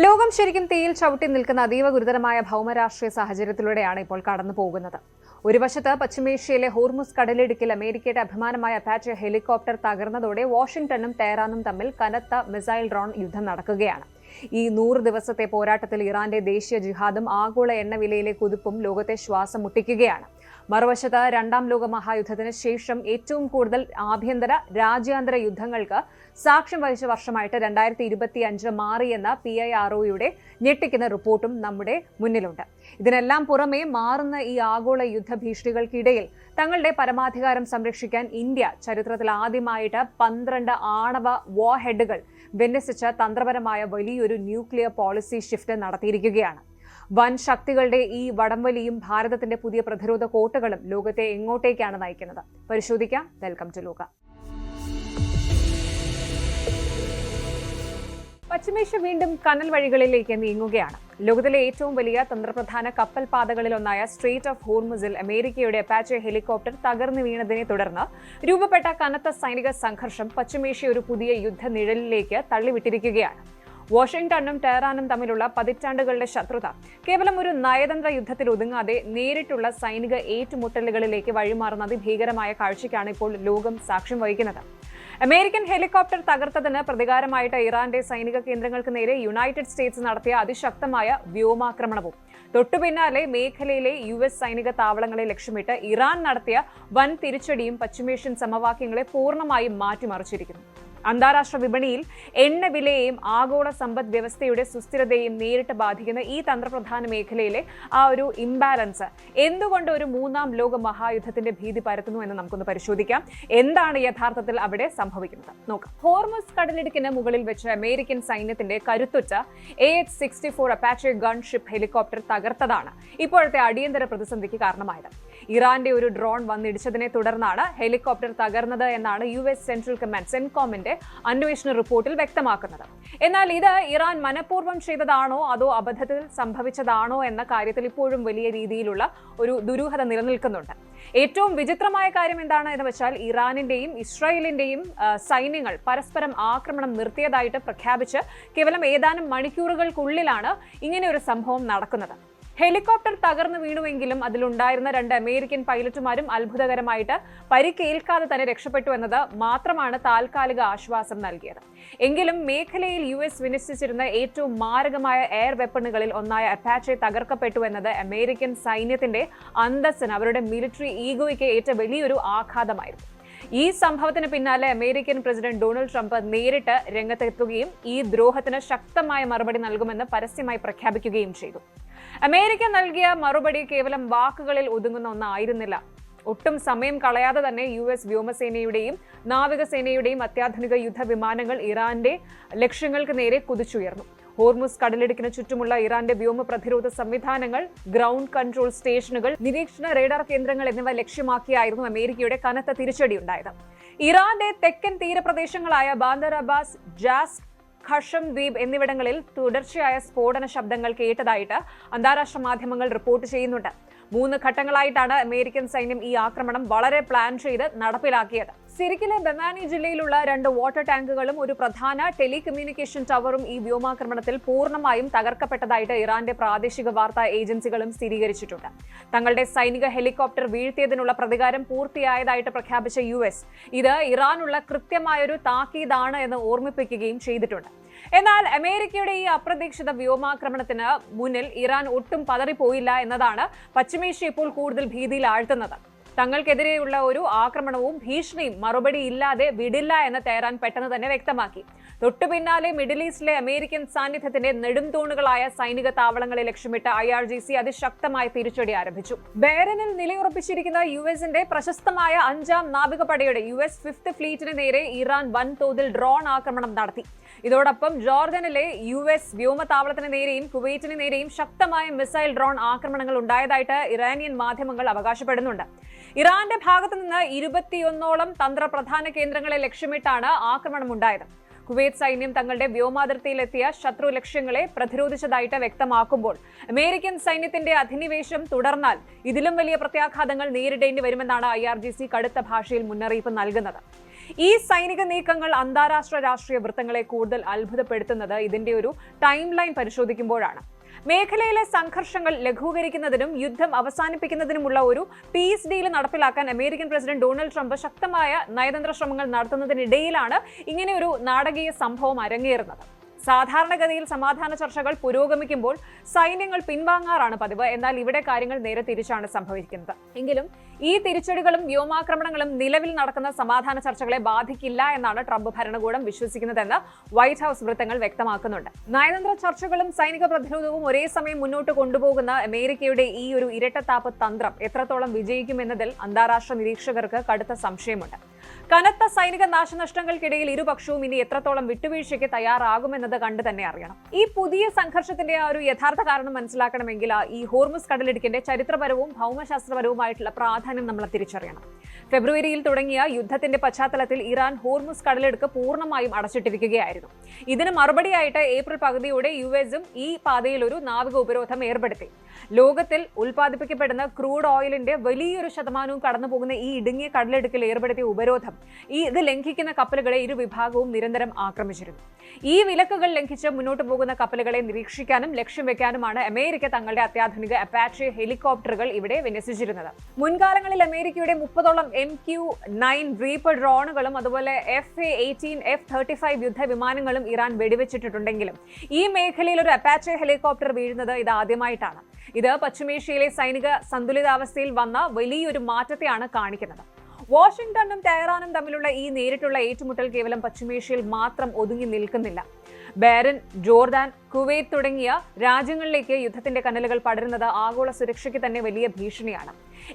ലോകം ശരിക്കും തീയിൽ ചവിട്ടി നിൽക്കുന്ന അതീവ ഗുരുതരമായ ഭൗമരാഷ്ട്രീയ സാഹചര്യത്തിലൂടെയാണ് ഇപ്പോൾ കടന്നു പോകുന്നത്. ഒരു വശത്ത് പശ്ചിമേഷ്യയിലെ ഹോർമുസ് കടലിടുക്കിൽ അമേരിക്കയുടെ അഭിമാനമായ അപ്പാച്ചെ ഹെലികോപ്റ്റർ തകർന്നതോടെ വാഷിംഗ്ടണും ടെഹ്റാനും തമ്മിൽ കനത്ത മിസൈൽ ഡ്രോൺ യുദ്ധം നടക്കുകയാണ്. ഈ 100 ദിവസത്തെ പോരാട്ടത്തിൽ ഇറാന്റെ ദേശീയ ജിഹാദും ആഗോള എണ്ണവിലയിലെ കുതിപ്പും ലോകത്തെ ശ്വാസം മുട്ടിക്കുകയാണ്. മറുവശത്ത് രണ്ടാം ലോക മഹായുദ്ധത്തിന് ശേഷം ഏറ്റവും കൂടുതൽ ആഭ്യന്തര രാജ്യാന്തര യുദ്ധങ്ങൾക്ക് സാക്ഷ്യം വഹിച്ച വർഷമായിട്ട് 2025 മാറിയെന്ന PIROയുടെ ഞെട്ടിക്കുന്ന റിപ്പോർട്ടും നമ്മുടെ മുന്നിലുണ്ട്. ഇതിനെല്ലാം പുറമെ മാറുന്ന ഈ ആഗോള യുദ്ധഭീഷണികൾക്കിടയിൽ തങ്ങളുടെ പരമാധികാരം സംരക്ഷിക്കാൻ ഇന്ത്യ ചരിത്രത്തിൽ ആദ്യമായിട്ട് 12 ആണവ വാർഹെഡുകൾ വിന്യസിച്ച തന്ത്രപരമായ വലിയൊരു ന്യൂക്ലിയർ പോളിസി ഷിഫ്റ്റ് നടത്തിയിരിക്കുകയാണ്. വൻ ശക്തികളുടെ ഈ വടംവലിയും ഭാരതത്തിന്റെ പുതിയ പ്രതിരോധ കോട്ടകളും ലോകത്തെ എങ്ങോട്ടേക്കാണ് നയിക്കുന്നത്? പരിശോധിക്കാം. വെൽക്കം ടു ലോക. പശ്ചിമേഷ്യ വീണ്ടും കനൽ വഴികളിലേക്ക് നീങ്ങുകയാണ്. ലോകത്തിലെ ഏറ്റവും വലിയ തന്ത്രപ്രധാന കപ്പൽ പാതകളിലൊന്നായ സ്ട്രെയിറ്റ് ഓഫ് ഹോർമുസിൽ അമേരിക്കയുടെ അപ്പാച്ചെ ഹെലികോപ്റ്റർ തകർന്നു വീണതിനെ തുടർന്ന് രൂപപ്പെട്ട കനത്ത സൈനിക സംഘർഷം പശ്ചിമേഷ്യ ഒരു പുതിയ യുദ്ധനിഴലിലേക്ക് തള്ളിവിട്ടിരിക്കുകയാണ്. വാഷിംഗ്ടണും ടെഹ്റാനും തമ്മിലുള്ള പതിറ്റാണ്ടുകളുടെ ശത്രുത കേവലം ഒരു നയതന്ത്ര യുദ്ധത്തിൽ ഒതുങ്ങാതെ നേരിട്ടുള്ള സൈനിക ഏറ്റുമുട്ടലുകളിലേക്ക് വഴിമാറുന്ന അതിഭീകരമായ കാഴ്ചയ്ക്കാണ് ഇപ്പോൾ ലോകം സാക്ഷ്യം വഹിക്കുന്നത്. അമേരിക്കൻ ഹെലികോപ്റ്റർ തകർത്തതിന് പ്രതികാരമായിട്ട് ഇറാന്റെ സൈനിക കേന്ദ്രങ്ങൾക്ക് നേരെ യുണൈറ്റഡ് സ്റ്റേറ്റ്സ് നടത്തിയ അതിശക്തമായ വ്യോമാക്രമണവും തൊട്ടുപിന്നാലെ മേഖലയിലെ US സൈനിക താവളങ്ങളെ ലക്ഷ്യമിട്ട് ഇറാൻ നടത്തിയ വൻ തിരിച്ചടിയും പശ്ചിമേഷ്യൻ സമവാക്യങ്ങളെ പൂർണ്ണമായും മാറ്റിമറിച്ചിരിക്കുന്നു. അന്താരാഷ്ട്ര വിപണിയിൽ എണ്ണവിലയെയും ആഗോള സമ്പദ് വ്യവസ്ഥയുടെ സുസ്ഥിരതയെയും നേരിട്ട് ബാധിക്കുന്ന ഈ തന്ത്രപ്രധാന മേഖലയിലെ ആ ഒരു ഇംബാലൻസ് എന്തുകൊണ്ട് ഒരു മൂന്നാം ലോക മഹായുദ്ധത്തിന്റെ ഭീതി പരത്തുന്നു എന്ന് നമുക്കൊന്ന് പരിശോധിക്കാം. എന്താണ് യഥാർത്ഥത്തിൽ അവിടെ സംഭവിക്കുന്നത് നോക്കാം. ഹോർമുസ് കടലിടുക്കിന് മുകളിൽ വെച്ച് അമേരിക്കൻ സൈന്യത്തിന്റെ കരുത്തുറ്റ AH-64 അപ്പാച്ചെ ഗൺഷിപ്പ് ഹെലികോപ്റ്റർ തകർത്തതാണ് ഇപ്പോഴത്തെ അടിയന്തര പ്രതിസന്ധിക്ക് കാരണമായത്. ഇറാന്റെ ഒരു ഡ്രോൺ വന്നിടിച്ചതിനെ തുടർന്നാണ് ഹെലികോപ്റ്റർ തകർന്നത് എന്നാണ് US സെൻട്രൽ കമാൻഡ് സെൻകോമിന്റെ അന്വേഷണ റിപ്പോർട്ടിൽ വ്യക്തമാക്കുന്നത്. എന്നാൽ ഇത് ഇറാൻ മനഃപൂർവ്വം ചെയ്തതാണോ അതോ അബദ്ധത്തിൽ സംഭവിച്ചതാണോ എന്ന കാര്യത്തിൽ ഇപ്പോഴും വലിയ രീതിയിലുള്ള ഒരു ദുരൂഹത നിലനിൽക്കുന്നുണ്ട്. ഏറ്റവും വിചിത്രമായ കാര്യം എന്താണ് എന്ന് വെച്ചാൽ ഇറാനിന്റെയും ഇസ്രായേലിന്റെയും സൈന്യങ്ങൾ പരസ്പരം ആക്രമണം നിർത്തിയതായിട്ട് പ്രഖ്യാപിച്ച് കേവലം ഏതാനും മണിക്കൂറുകൾക്കുള്ളിലാണ് ഇങ്ങനെ ഒരു സംഭവം നടക്കുന്നത്. ഹെലികോപ്റ്റർ തകർന്നു വീണുവെങ്കിലും അതിലുണ്ടായിരുന്ന 2 അമേരിക്കൻ പൈലറ്റുമാരും അത്ഭുതകരമായിട്ട് പരിക്കേൽക്കാതെ തന്നെ രക്ഷപ്പെട്ടു എന്നത് മാത്രമാണ് താൽക്കാലിക ആശ്വാസം നൽകിയത്. എങ്കിലും മേഖലയിൽ US വിന്യസിച്ചിരുന്ന ഏറ്റവും മാരകമായ എയർ വെപ്പണുകളിൽ ഒന്നായ അപ്പാച്ചെ തകർക്കപ്പെട്ടു എന്നത് അമേരിക്കൻ സൈന്യത്തിന്റെ അന്തസ്സിന് അവരുടെ മിലിറ്ററി ഈഗോയ്ക്ക് ഏറ്റ വലിയൊരു ആഘാതമായിരുന്നു. ഈ സംഭവത്തിന് പിന്നാലെ അമേരിക്കൻ പ്രസിഡന്റ് ഡൊണാൾഡ് ട്രംപ് നേരിട്ട് രംഗത്തെത്തുകയും ഈ ദ്രോഹത്തിന് ശക്തമായ മറുപടി നൽകുമെന്ന് പരസ്യമായി പ്രഖ്യാപിക്കുകയും ചെയ്തു. അമേരിക്ക നൽകിയ മറുപടി കേവലം വാക്കുകളിൽ ഒതുങ്ങുന്ന ഒന്നായിരുന്നില്ല. ഒട്ടും സമയം കളയാതെ തന്നെ US വ്യോമസേനയുടെയും നാവികസേനയുടെയും അത്യാധുനിക യുദ്ധവിമാനങ്ങൾ ഇറാന്റെ ലക്ഷ്യങ്ങൾക്ക് നേരെ കുതിച്ചുയർന്നു. ഹോർമുസ് കടലിടുക്കിന് ചുറ്റുമുള്ള ഇറാന്റെ വ്യോമ പ്രതിരോധ സംവിധാനങ്ങൾ, ഗ്രൗണ്ട് കൺട്രോൾ സ്റ്റേഷനുകൾ, നിരീക്ഷണ റേഡാർ കേന്ദ്രങ്ങൾ എന്നിവ ലക്ഷ്യമാക്കിയായിരുന്നു അമേരിക്കയുടെ കനത്ത തിരിച്ചടി ഉണ്ടായത്. ഇറാന്റെ തെക്കൻ തീരപ്രദേശങ്ങളായ ബാന്ദർ അബ്ബാസ്, ജാസ്, ഖഷം ദ്വീപ് എന്നിവിടങ്ങളിൽ തുടർച്ചയായ സ്ഫോടന ശബ്ദങ്ങൾ കേട്ടതായിട്ട് അന്താരാഷ്ട്ര മാധ്യമങ്ങൾ റിപ്പോർട്ട് ചെയ്യുന്നുണ്ട്. 3 ഘട്ടങ്ങളായിട്ടാണ് അമേരിക്കൻ സൈന്യം ഈ ആക്രമണം വളരെ പ്ലാൻ ചെയ്ത് നടപ്പിലാക്കിയത്. സിറിക്കിലെ ബമാനി ജില്ലയിലുള്ള 2 വാട്ടർ ടാങ്കുകളും ഒരു പ്രധാന ടെലികമ്മ്യൂണിക്കേഷൻ ടവറും ഈ വ്യോമാക്രമണത്തിൽ പൂർണ്ണമായും തകർക്കപ്പെട്ടതായിട്ട് ഇറാന്റെ പ്രാദേശിക വാർത്താ ഏജൻസികളും സ്ഥിരീകരിച്ചിട്ടുണ്ട്. തങ്ങളുടെ സൈനിക ഹെലികോപ്റ്റർ വീഴ്ത്തിയതിനുള്ള പ്രതികാരം പൂർത്തിയായതായിട്ട് പ്രഖ്യാപിച്ച US ഇത് ഇറാനുള്ള കൃത്യമായൊരു താക്കീതാണ് എന്ന് ഓർമ്മിപ്പിക്കുകയും ചെയ്തിട്ടുണ്ട്. എന്നാൽ അമേരിക്കയുടെ ഈ അപ്രതീക്ഷിത വ്യോമാക്രമണത്തിന് മുന്നിൽ ഇറാൻ ഒട്ടും പതറിപ്പോയില്ല എന്നതാണ് പശ്ചിമേഷ്യ ഇപ്പോൾ കൂടുതൽ ഭീതിയിൽ ആഴ്ത്തുന്നത്. തങ്ങൾക്കെതിരെയുള്ള ഒരു ആക്രമണവും ഭീഷണിയും മറുപടി ഇല്ലാതെ വിടില്ല എന്ന് ടെഹ്റാൻ പെട്ടെന്ന് തന്നെ വ്യക്തമാക്കി. തൊട്ടു പിന്നാലെ മിഡിൽ ഈസ്റ്റിലെ അമേരിക്കൻ സാന്നിധ്യത്തിന്റെ നെടുംതൂണുകളായ സൈനിക താവളങ്ങളെ ലക്ഷ്യമിട്ട് IRGC അതിശക്തമായ തിരിച്ചടി ആരംഭിച്ചു. ബെഹ്റിനിൽ നിലയുറപ്പിച്ചിരിക്കുന്ന USന്റെ പ്രശസ്തമായ 5ാം നാവികപ്പടയുടെ US 5th ഫ്ലീറ്റിന് നേരെ ഇറാൻ വൻതോതിൽ ഡ്രോൺ ആക്രമണം നടത്തി. ഇതോടൊപ്പം ജോർദനിലെ US വ്യോമതാവളത്തിന് നേരെയും കുവൈറ്റിന് നേരെയും ശക്തമായ മിസൈൽ ഡ്രോൺ ആക്രമണങ്ങൾ ഉണ്ടായതായിട്ട് ഇറാനിയൻ മാധ്യമങ്ങൾ അവകാശപ്പെടുന്നുണ്ട്. ഇറാന്റെ ഭാഗത്തു നിന്ന് 21ഓളം തന്ത്രപ്രധാന കേന്ദ്രങ്ങളെ ലക്ഷ്യമിട്ടാണ് ആക്രമണം ഉണ്ടായത്. കുവൈറ്റ് സൈന്യം തങ്ങളുടെ വ്യോമാതിർത്തിയിലെത്തിയ ശത്രു ലക്ഷ്യങ്ങളെ പ്രതിരോധിച്ചതായിട്ട് വ്യക്തമാക്കുമ്പോൾ അമേരിക്കൻ സൈന്യത്തിന്റെ അധിനിവേശം തുടർന്നാൽ ഇതിലും വലിയ പ്രത്യാഘാതങ്ങൾ നേരിടേണ്ടി വരുമെന്നാണ് IRGC കടുത്ത ഭാഷയിൽ മുന്നറിയിപ്പ് നൽകുന്നത്. ഈ സൈനിക നീക്കങ്ങൾ അന്താരാഷ്ട്ര രാഷ്ട്രീയ വൃത്തങ്ങളെ കൂടുതൽ അത്ഭുതപ്പെടുത്തുന്നത് ഇതിന്റെ ഒരു ടൈം ലൈൻ പരിശോധിക്കുമ്പോഴാണ്. മേഖലയിലെ സംഘർഷങ്ങൾ ലഘൂകരിക്കുന്നതിനും യുദ്ധം അവസാനിപ്പിക്കുന്നതിനുമുള്ള ഒരു പീസ് ഡീൽ നടപ്പിലാക്കാൻ അമേരിക്കൻ പ്രസിഡന്റ് ഡൊണാൾഡ് ട്രംപ് ശക്തമായ നയതന്ത്ര ശ്രമങ്ങൾ നടത്തുന്നതിനിടയിലാണ് ഇങ്ങനെ ഒരു നാടകീയ സംഭവം അരങ്ങേറുന്നത്. സാധാരണഗതിയിൽ സമാധാന ചർച്ചകൾ പുരോഗമിക്കുമ്പോൾ സൈന്യങ്ങൾ പിൻവാങ്ങാറാണ് പതിവ്. എന്നാൽ ഇവിടെ കാര്യങ്ങൾ നേരെ തിരിച്ചാണ് സംഭവിക്കുന്നത്. എങ്കിലും ഈ തിരിച്ചടികളും വ്യോമാക്രമണങ്ങളും നിലവിൽ നടക്കുന്ന സമാധാന ചർച്ചകളെ ബാധിക്കില്ല എന്നാണ് ട്രംപ് ഭരണകൂടം വിശ്വസിക്കുന്നതെന്ന് വൈറ്റ് ഹൌസ് വൃത്തങ്ങൾ വ്യക്തമാക്കുന്നുണ്ട്. നയതന്ത്ര ചർച്ചകളും സൈനിക പ്രതിരോധവും ഒരേ സമയം മുന്നോട്ട് കൊണ്ടുപോകുന്ന അമേരിക്കയുടെ ഈ ഒരു ഇരട്ടത്താപ്പ് തന്ത്രം എത്രത്തോളം വിജയിക്കുമെന്നതിൽ അന്താരാഷ്ട്ര നിരീക്ഷകർക്ക് കടുത്ത സംശയമുണ്ട്. കനത്ത സൈനിക നാശനഷ്ടങ്ങൾക്കിടയിൽ ഇരുപക്ഷവും ഇനി എത്രത്തോളം വിട്ടുവീഴ്ചയ്ക്ക് തയ്യാറാകുമെന്നത് കണ്ടു തന്നെ അറിയണം. ഈ പുതിയ സംഘർഷത്തിന്റെ ആ ഒരു യഥാർത്ഥ കാരണം മനസ്സിലാക്കണമെങ്കിൽ ഈ ഹോർമുസ് കടലിടുക്കിന്റെ ചരിത്രപരവും ഭൗമശാസ്ത്രപരവുമായിട്ടുള്ള പ്രാധാന്യം നമ്മൾ തിരിച്ചറിയണം. ഫെബ്രുവരിയിൽ തുടങ്ങിയ യുദ്ധത്തിന്റെ പശ്ചാത്തലത്തിൽ ഇറാൻ ഹോർമുസ് കടലിടുക്ക് പൂർണ്ണമായും അടച്ചിട്ടിരിക്കുകയായിരുന്നു. ഇതിന് മറുപടിയായിട്ട് ഏപ്രിൽ പകുതിയോടെ യുഎസും ഈ പാതയിൽ ഒരു നാവിക ഉപരോധം ഏർപ്പെടുത്തി. ലോകത്തിൽ ഉൽപ്പാദിപ്പിക്കപ്പെടുന്ന ക്രൂഡ് ഓയിലിന്റെ വലിയൊരു ശതമാനവും കടന്നുപോകുന്ന ഈ ഇടുങ്ങിയ കടലിടുക്കിൽ ഏർപ്പെടുത്തിയ ഉപരോധം ഇത് ലംഘിക്കുന്ന കപ്പലുകളെ ഇരുവിഭാഗവും നിരന്തരം ആക്രമിച്ചിരുന്നു. ഈ വിലക്കുകൾ ലംഘിച്ച് മുന്നോട്ട് പോകുന്ന കപ്പലുകളെ നിരീക്ഷിക്കാനും ലക്ഷ്യം വെക്കാനുമാണ് അമേരിക്ക തങ്ങളുടെ അത്യാധുനിക അപ്പാച്ചെ ഹെലികോപ്റ്ററുകൾ ഇവിടെ വിന്യസിച്ചിരുന്നത്. മുൻകാലങ്ങളിൽ അമേരിക്കയുടെ 30ഓളം MQ-9 റീപ്പർ ഡ്രോണുകളും അതുപോലെ FA-18, F-35 യുദ്ധവിമാനങ്ങളും ഇറാൻ വെടിവെച്ചിട്ടുണ്ടെങ്കിലും ഈ മേഖലയിൽ ഒരു അപ്പാച്ചെ ഹെലികോപ്റ്റർ വീഴുന്നത് ഇത് ആദ്യമായിട്ടാണ്. ഇത് പശ്ചിമേഷ്യയിലെ സൈനിക സന്തുലിതാവസ്ഥയിൽ വന്ന വലിയൊരു മാറ്റത്തെയാണ് കാണിക്കുന്നത്. വാഷിംഗ്ടണും ടെഹ്റാനും തമ്മിലുള്ള ഈ നേരിട്ടുള്ള ഏറ്റുമുട്ടൽ കേവലം പശ്ചിമേഷ്യയിൽ മാത്രം ഒതുങ്ങി നിൽക്കുന്നില്ല. ബഹ്റൈൻ, ജോർദാൻ, കുവൈത്ത് തുടങ്ങിയ രാജ്യങ്ങളിലേക്ക് യുദ്ധത്തിന്റെ കനലുകൾ പടരുന്നത് ആഗോള സുരക്ഷയ്ക്ക് തന്നെ വലിയ ഭീഷണിയാണ്.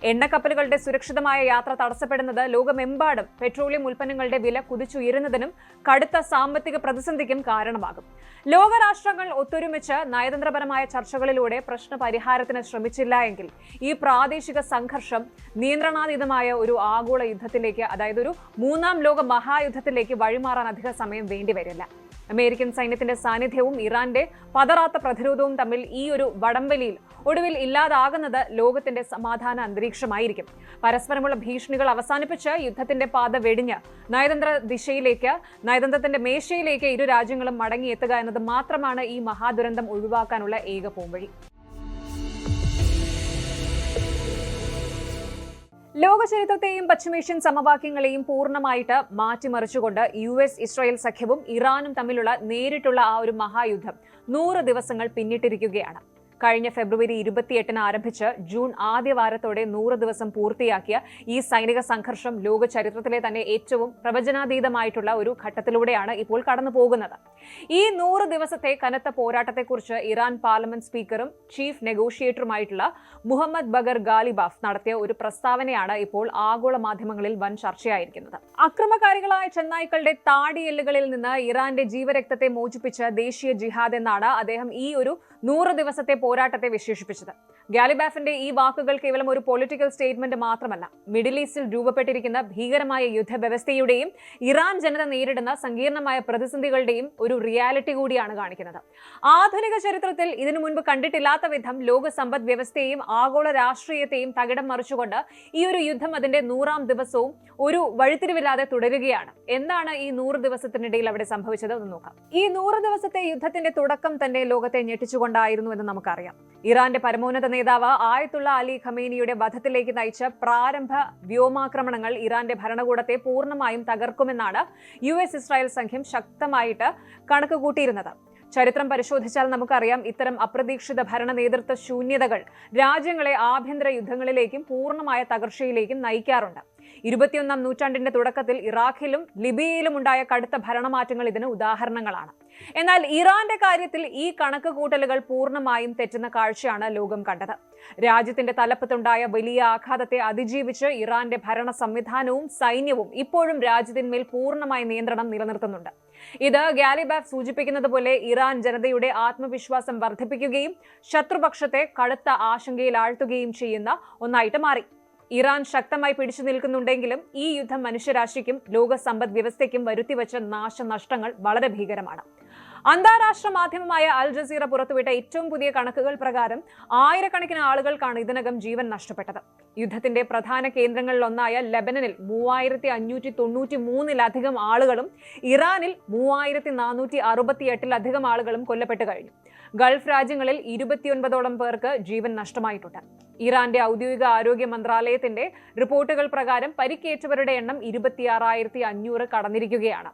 എണ്ണക്കപ്പലുകളുടെ സുരക്ഷിതമായ യാത്ര തടസ്സപ്പെടുന്നത് ലോകമെമ്പാടും പെട്രോളിയം ഉൽപ്പന്നങ്ങളുടെ വില കുതിച്ചുയരുന്നതിനും കടുത്ത സാമ്പത്തിക പ്രതിസന്ധിക്കും കാരണമാകും. ലോകരാഷ്ട്രങ്ങൾ ഒത്തൊരുമിച്ച് നയതന്ത്രപരമായ ചർച്ചകളിലൂടെ പ്രശ്ന പരിഹാരത്തിന് ശ്രമിച്ചില്ല എങ്കിൽ ഈ പ്രാദേശിക സംഘർഷം നിയന്ത്രണാതീതമായ ഒരു ആഗോള യുദ്ധത്തിലേക്ക്, അതായത് ഒരു മൂന്നാം ലോക മഹായുദ്ധത്തിലേക്ക് വഴിമാറാൻ അധിക സമയം വേണ്ടിവരില്ല. അമേരിക്കൻ സൈന്യത്തിന്റെ സാന്നിധ്യവും ഇറാന്റെ പതറാത്ത പ്രതിരോധവും തമ്മിൽ ഈ ഒരു വടംവലിയിൽ ഒടുവിൽ ഇല്ലാതാകുന്നത് ലോകത്തിന്റെ സമാധാന അന്തരീക്ഷമായിരിക്കും. പരസ്പരമുള്ള ഭീഷണികൾ അവസാനിപ്പിച്ച് യുദ്ധത്തിന്റെ പാത വെടിഞ്ഞ് നയതന്ത്രത്തിന്റെ മേശയിലേക്ക് ഇരു രാജ്യങ്ങളും മടങ്ങിയെത്തുക എന്നത് മാത്രമാണ് ഈ മഹാദുരന്തം ഒഴിവാക്കാനുള്ള ഏക പോംവഴി. ലോക ചരിത്രത്തെയും പശ്ചിമേഷ്യൻ സമവാക്യങ്ങളെയും പൂർണ്ണമായിട്ട് മാറ്റിമറിച്ചുകൊണ്ട് US-ഇസ്രായേൽ സഖ്യവും ഇറാനും തമ്മിലുള്ള നേരിട്ടുള്ള ആ ഒരു മഹായുദ്ധം 100 ദിവസങ്ങൾ പിന്നിട്ടിരിക്കുകയാണ്. കഴിഞ്ഞ ഫെബ്രുവരി 28-ന് ആരംഭിച്ച് ജൂൺ ആദ്യ വാരത്തോടെ 100 ദിവസം പൂർത്തിയാക്കിയ ഈ സൈനിക സംഘർഷം ലോക ചരിത്രത്തിലെ തന്നെ ഏറ്റവും പ്രവചനാതീതമായിട്ടുള്ള ഒരു ഘട്ടത്തിലൂടെയാണ് ഇപ്പോൾ കടന്നു പോകുന്നത്. ഈ 100 ദിവസത്തെ കനത്ത പോരാട്ടത്തെക്കുറിച്ച് ഇറാൻ പാർലമെന്റ് സ്പീക്കറും ചീഫ് നെഗോഷിയേറ്ററുമായിട്ടുള്ള മുഹമ്മദ് ബഗർ ഗാലിബാഫ് നടത്തിയ ഒരു പ്രസ്താവനയാണ് ഇപ്പോൾ ആഗോള മാധ്യമങ്ങളിൽ വൻ ചർച്ചയായിരിക്കുന്നത്. അക്രമകാരികളായ ചെന്നായ്ക്കളുടെ താടിയെല്ലുകളിൽ നിന്ന് ഇറാന്റെ ജീവരക്തത്തെ മോചിപ്പിച്ച ദേശീയ ജിഹാദ് എന്നാണ് അദ്ദേഹം ഈ ഒരു 100 ദിവസത്തെ പോരാട്ടത്തെ വിശേഷിപ്പിച്ചത്. ഗാലിബാഫിന്റെ ഈ വാക്കുകൾ കേവലം ഒരു പൊളിറ്റിക്കൽ സ്റ്റേറ്റ്മെന്റ് മാത്രമല്ല, മിഡിൽ ഈസ്റ്റിൽ രൂപപ്പെട്ടിരിക്കുന്ന ഭീകരമായ യുദ്ധവ്യവസ്ഥയുടെയും ഇറാൻ ജനത നേരിടുന്ന സങ്കീർണമായ പ്രതിസന്ധികളുടെയും ഒരു റിയാലിറ്റി കൂടിയാണ് കാണിക്കുന്നത്. ആധുനിക ചരിത്രത്തിൽ ഇതിനു മുൻപ് കണ്ടിട്ടില്ലാത്ത വിധം ലോക സമ്പദ് വ്യവസ്ഥയെയും ആഗോള രാഷ്ട്രീയത്തെയും തകിടം മറിച്ചുകൊണ്ട് ഈ ഒരു യുദ്ധം അതിന്റെ 100ാം ദിവസവും ഒരു വഴിത്തിരിവില്ലാതെ തുടരുകയാണ്. എന്താണ് ഈ 100 ദിവസത്തിനിടയിൽ അവിടെ സംഭവിച്ചത് എന്ന് നോക്കാം. ഈ 100 ദിവസത്തെ യുദ്ധത്തിന്റെ തുടക്കം തന്നെ ലോകത്തെ ഞെട്ടിച്ചുകൊണ്ടായിരുന്നു എന്ന് നമുക്കറിയാം. ഇറാന്റെ പരമോന്നത നേതാവ് ആയത്തുള്ള അലി ഖമേനിയുടെ വധത്തിലേക്ക് നയിച്ച പ്രാരംഭ വ്യോമാക്രമണങ്ങൾ ഇറാന്റെ ഭരണകൂടത്തെ പൂർണ്ണമായും തകർക്കുമെന്നാണ് US-ഇസ്രായേൽ സഖ്യം ശക്തമായിട്ട് കണക്ക് കൂട്ടിയിരുന്നത്. ചരിത്രം പരിശോധിച്ചാൽ നമുക്കറിയാം, ഇത്തരം അപ്രതീക്ഷിത ഭരണ നേതൃത്വ ശൂന്യതകൾ രാജ്യങ്ങളെ ആഭ്യന്തര യുദ്ധങ്ങളിലേക്കും പൂർണ്ണമായ തകർച്ചയിലേക്കും നയിക്കാറുണ്ട്. 21ാം നൂറ്റാണ്ടിന്റെ തുടക്കത്തിൽ ഇറാഖിലും ലിബിയയിലും ഉണ്ടായ കടുത്ത ഭരണമാറ്റങ്ങൾ ഇതിന് ഉദാഹരണങ്ങളാണ്. എന്നാൽ ഇറാന്റെ കാര്യത്തിൽ ഈ കണക്ക് കൂട്ടലുകൾ പൂർണ്ണമായും തെറ്റുന്ന കാഴ്ചയാണ് ലോകം കണ്ടത്. രാജ്യത്തിന്റെ തലപ്പത്തുണ്ടായ വലിയ ആഘാതത്തെ അതിജീവിച്ച് ഇറാന്റെ ഭരണ സംവിധാനവും സൈന്യവും ഇപ്പോഴും രാജ്യത്തിന്മേൽ പൂർണ്ണമായ നിയന്ത്രണം നിലനിർത്തുന്നുണ്ട്. ഇത് ഗാലിബാഫ് സൂചിപ്പിക്കുന്നത് പോലെ ഇറാൻ ജനതയുടെ ആത്മവിശ്വാസം വർദ്ധിപ്പിക്കുകയും ശത്രുപക്ഷത്തെ കടുത്ത ആശങ്കയിലാഴ്ത്തുകയും ചെയ്യുന്ന ഒന്നായിട്ട് മാറി. ഇറാൻ ശക്തമായി പിടിച്ചു നിൽക്കുന്നുണ്ടെങ്കിലും ഈ യുദ്ധം മനുഷ്യരാശിക്കും ലോക സമ്പദ് വ്യവസ്ഥയ്ക്കും വരുത്തിവെച്ച നാശനഷ്ടങ്ങൾ വളരെ ഭീകരമാണ്. അന്താരാഷ്ട്ര മാധ്യമമായ അൽ ജസീറ പുറത്തുവിട്ട ഏറ്റവും പുതിയ കണക്കുകൾ പ്രകാരം ആയിരക്കണക്കിന് ആളുകൾക്കാണ് ഇതിനകം ജീവൻ നഷ്ടപ്പെട്ടത്. യുദ്ധത്തിന്റെ പ്രധാന കേന്ദ്രങ്ങളിലൊന്നായ ലെബനനിൽ 3593-ലധികം ആളുകളും ഇറാനിൽ 3468-ലധികം ആളുകളും കൊല്ലപ്പെട്ടു കഴിഞ്ഞു. ഗൾഫ് രാജ്യങ്ങളിൽ 29ഓളം പേർക്ക് ജീവൻ നഷ്ടമായിട്ടുണ്ട്. ഇറാന്റെ ഔദ്യോഗിക ആരോഗ്യ മന്ത്രാലയത്തിന്റെ റിപ്പോർട്ടുകൾ പ്രകാരം പരിക്കേറ്റവരുടെ എണ്ണം 26,500 കടന്നിരിക്കുകയാണ്.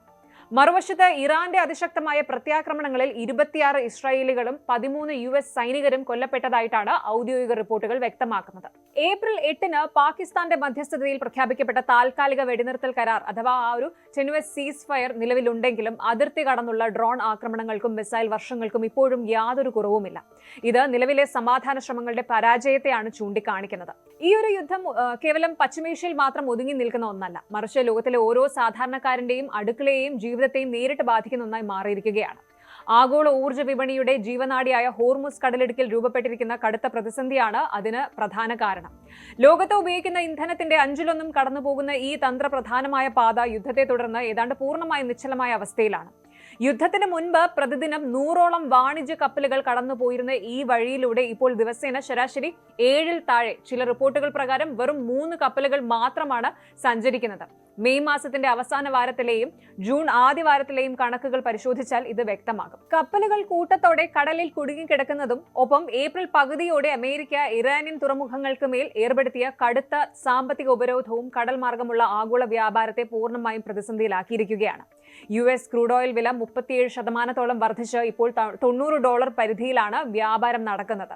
മറുവശത്ത് ഇറാന്റെ അതിശക്തമായ പ്രത്യാക്രമണങ്ങളിൽ 26 ഇസ്രായേലികളും 13 US സൈനികരും കൊല്ലപ്പെട്ടതായിട്ടാണ് ഔദ്യോഗിക റിപ്പോർട്ടുകൾ വ്യക്തമാക്കുന്നത്. ഏപ്രിൽ 8-ന് പാകിസ്ഥാന്റെ മധ്യസ്ഥതയിൽ പ്രഖ്യാപിക്കപ്പെട്ട താൽക്കാലിക വെടിനിർത്തൽ കരാർ അഥവാ ഒരു ടെനുവസ് സീസ് ഫയർ നിലവിലുണ്ടെങ്കിലും അതിർത്തി കടന്നുള്ള ഡ്രോൺ ആക്രമണങ്ങൾക്കും മിസൈൽ വർഷങ്ങൾക്കും ഇപ്പോഴും യാതൊരു കുറവുമില്ല. ഇത് നിലവിലെ സമാധാന ശ്രമങ്ങളുടെ പരാജയത്തെയാണ് ചൂണ്ടിക്കാണിക്കുന്നത്. ഈ ഒരു യുദ്ധം കേവലം പശ്ചിമേഷ്യയിൽ മാത്രം ഒതുങ്ങി നിൽക്കുന്ന ഒന്നല്ല, മറിച്ച് ലോകത്തിലെ ഓരോ സാധാരണക്കാരന്റെയും അടുക്കളയെയും ജീവിതത്തെയും നേരിട്ട് ബാധിക്കുന്ന ഒന്നായി മാറിയിരിക്കുകയാണ്. ആഗോള ഊർജ്ജ വിപണിയുടെ ജീവനാഡിയായ ഹോർമുസ് കടലിടുക്കിൽ രൂപപ്പെട്ടിരിക്കുന്ന കടുത്ത പ്രതിസന്ധിയാണ് അതിന് പ്രധാന കാരണം. ലോകത്ത് ഉപയോഗിക്കുന്ന ഇന്ധനത്തിന്റെ 1/5 കടന്നുപോകുന്ന ഈ തന്ത്രപ്രധാനമായ പാത യുദ്ധത്തെ തുടർന്ന് ഏതാണ്ട് പൂർണ്ണമായി നിശ്ചലമായ അവസ്ഥയിലാണ്. യുദ്ധത്തിന് മുൻപ് പ്രതിദിനം 100ഓളം വാണിജ്യ കപ്പലുകൾ കടന്നുപോയിരുന്ന ഈ വഴിയിലൂടെ ഇപ്പോൾ ദിവസേന ശരാശരി 7-ൽ താഴെ, ചില റിപ്പോർട്ടുകൾ പ്രകാരം വെറും 3 കപ്പലുകൾ മാത്രമാണ് സഞ്ചരിക്കുന്നത്. മെയ് മാസത്തിന്റെ അവസാന വാരത്തിലെയും ജൂൺ ആദ്യ വാരത്തിലെയും കണക്കുകൾ പരിശോധിച്ചാൽ ഇത് വ്യക്തമാകും. കപ്പലുകൾ കൂട്ടത്തോടെ കടലിൽ കുടുങ്ങിക്കിടക്കുന്നതും ഒപ്പം ഏപ്രിൽ പകുതിയോടെ അമേരിക്ക ഇറാനിയൻ തുറമുഖങ്ങൾക്ക് മേൽ ഏർപ്പെടുത്തിയ കടുത്ത സാമ്പത്തിക ഉപരോധവും കടൽ മാർഗമുള്ള ആഗോള വ്യാപാരത്തെ പൂർണ്ണമായും പ്രതിസന്ധിയിലാക്കിയിരിക്കുകയാണ്. US ക്രൂഡ് ഓയിൽ വില 37% വർദ്ധിച്ച് ഇപ്പോൾ $90 പരിധിയിലാണ് വ്യാപാരം നടക്കുന്നത്.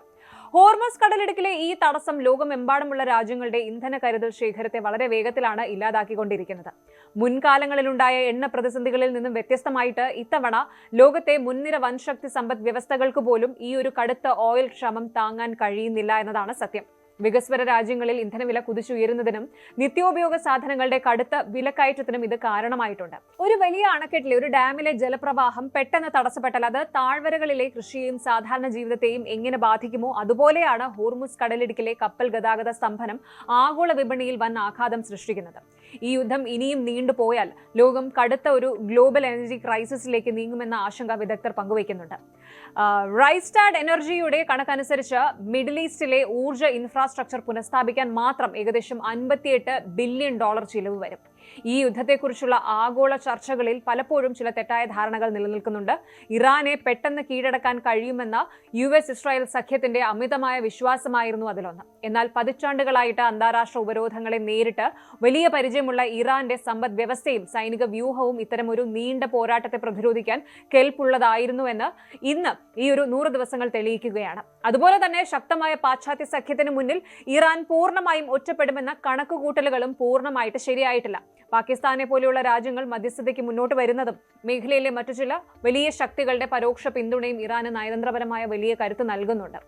ഹോർമസ് കടലിടുക്കിലെ ഈ തടസ്സം ലോകമെമ്പാടുമുള്ള രാജ്യങ്ങളുടെ ഇന്ധന കരുതൽ ശേഖരത്തെ വളരെ വേഗത്തിലാണ് ഇല്ലാതാക്കിക്കൊണ്ടിരിക്കുന്നത്. മുൻകാലങ്ങളിലുണ്ടായ എണ്ണ പ്രതിസന്ധികളിൽ നിന്നും വ്യത്യസ്തമായിട്ട് ഇത്തവണ ലോകത്തെ മുൻനിര വൻശക്തി സമ്പദ് വ്യവസ്ഥകൾക്ക് പോലും ഈ ഒരു കടുത്ത ഓയിൽ ക്ഷാമം താങ്ങാൻ കഴിയുന്നില്ല എന്നതാണ് സത്യം. വികസ്വര രാജ്യങ്ങളിൽ ഇന്ധനവില കുതിച്ചുയരുന്നതിനും നിത്യോപയോഗ സാധനങ്ങളുടെ കടുത്ത വിലക്കയറ്റത്തിനും ഇത് കാരണമായിട്ടുണ്ട്. ഒരു വലിയ അണക്കെട്ടിലെ ഒരു ഡാമിലെ ജലപ്രവാഹം പെട്ടെന്ന് തടസ്സപ്പെട്ടാൽ അത് താഴ്വരകളിലെ കൃഷിയെയും സാധാരണ ജീവിതത്തെയും എങ്ങനെ ബാധിക്കുമോ അതുപോലെയാണ് ഹോർമുസ് കടലിടുക്കിലെ കപ്പൽ ഗതാഗത സ്തംഭനം ആഗോള വിപണിയിൽ വൻ ആഘാതം സൃഷ്ടിക്കുന്നത്. ഈ യുദ്ധം ഇനിയും നീണ്ടുപോയാൽ ലോകം കടുത്ത ഒരു ഗ്ലോബൽ എനർജി ക്രൈസിസിലേക്ക് നീങ്ങുമെന്ന ആശങ്ക വിദഗ്ധർ പങ്കുവയ്ക്കുന്നുണ്ട്. റൈസ്റ്റാഡ് എനർജിയുടെ കണക്കനുസരിച്ച് മിഡിൽ ഈസ്റ്റിലെ ഊർജ്ജ ഇൻഫ്രാസ്ട്രക്ചർ പുനഃസ്ഥാപിക്കാൻ മാത്രം ഏകദേശം $58 ബില്യൺ ചിലവ് വരും. ഈ യുദ്ധത്തെക്കുറിച്ചുള്ള ആഗോള ചർച്ചകളിൽ പലപ്പോഴും ചില തെറ്റായ ധാരണകൾ നിലനിൽക്കുന്നുണ്ട്. ഇറാനെ പെട്ടെന്ന് കീഴടക്കാൻ കഴിയുമെന്ന US ഇസ്രായേൽ സഖ്യത്തിന്റെ അമിതമായ വിശ്വാസമായിരുന്നു അതിലൊന്ന്. എന്നാൽ പതിറ്റാണ്ടുകളായിട്ട് അന്താരാഷ്ട്ര ഉപരോധങ്ങളെ നേരിട്ട് വലിയ പരിചയമുള്ള ഇറാന്റെ സമ്പദ് വ്യവസ്ഥയും സൈനിക വ്യൂഹവും ഇത്തരമൊരു നീണ്ട പോരാട്ടത്തെ പ്രതിരോധിക്കാൻ കെൽപ്പുള്ളതായിരുന്നുവെന്ന് ഇന്ന് ഈ ഒരു 100 ദിവസങ്ങൾ തെളിയിക്കുകയാണ്. അതുപോലെ തന്നെ ശക്തമായ പാശ്ചാത്യ സഖ്യത്തിന് മുന്നിൽ ഇറാൻ പൂർണ്ണമായും ഒറ്റപ്പെടുമെന്ന കണക്കുകൂട്ടലുകളും പൂർണ്ണമായിട്ട് ശരിയായിട്ടില്ല. പാകിസ്ഥാനെ പോലെയുള്ള രാജ്യങ്ങൾ മധ്യസ്ഥതയ്ക്ക് മുന്നോട്ട് വരുന്നതും മേഖലയിലെ മറ്റു ചില വലിയ ശക്തികളുടെ പരോക്ഷ പിന്തുണയും ഇറാന് നയതന്ത്രപരമായ വലിയ കരുത്ത് നൽകുന്നുണ്ട്.